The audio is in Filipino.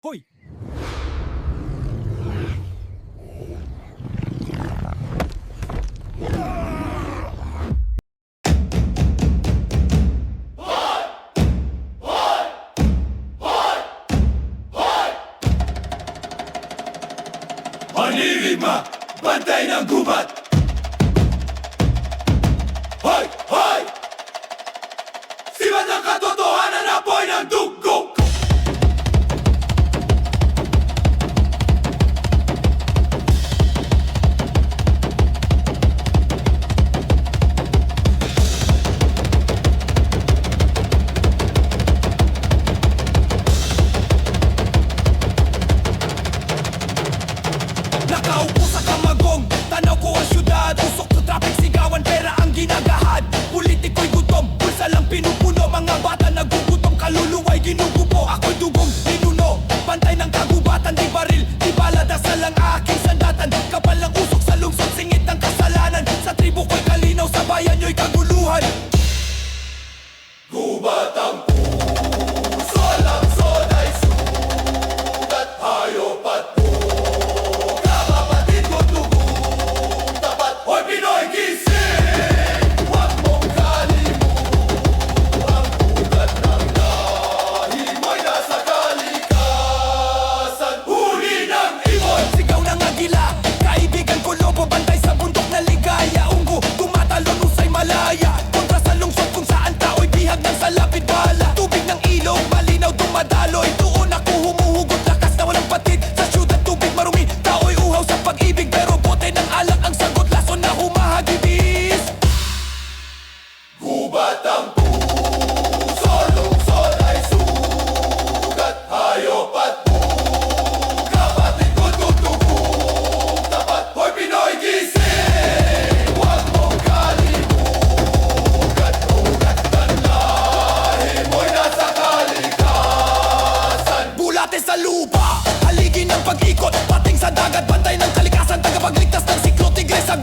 Hoy! Manirigma, bantay ng gubat. Hoy! Hoy! Sibat ng katotohanan, apoy ng dugo. Nakaupo sa kamagong, tanaw ko ang syudad. Usok sa traffic, sigawan, pera ang ginagahad. Politiko'y gutom, bulsa lang pinupuno. Mga bata nagugutom, kaluluwa'y ginugupo. Ako'y dugong pinuno, pantay ng kagubatan. Di baril, di bala, dasal ang aking sandatan. Kapal ng usok sa lungsod, singit ng kasalanan. Sa tribo ko'y kalinaw, sa bayan nyo'y kaguluhan. Gubat ang puso, langsod ay sugat. Hayop at kapatid ko tugong tapat. Hoy Pinoy, gising! Huwag mong kalimutan. Ugat ng lahi mo'y nasa kalikasan. Huli ng ibon! Sigaw ng agila, kaibigan ko lobo. Bantay sa bundok na ligaya. Unggo, tumatalon, usay malaya. Kontra sa lungsod kung saan tao'y bihag ng salapit bala. Tubig ng ilog, malinaw dumadaloy. Doon ako humuhugot, lakas na walang patid. Sa syudad tubig marumi, tao'y uhaw sa pag-ibig. Pero bote ng alak ang sagot, lason na humahagibis. Gubat ang puso, lungsod ay sugat. Hayop at kapatid ko tutugong tapat. Hoy Pinoy, gising! Huwag mong kalimutan. Ugat ng lahi mo'y nasa kalikasan. Bulate sa lupa, haligi ng pag-ikot. Pating sa dagat, bantay ng kalikasan. Tagapagligtas ng siklo, tigre sa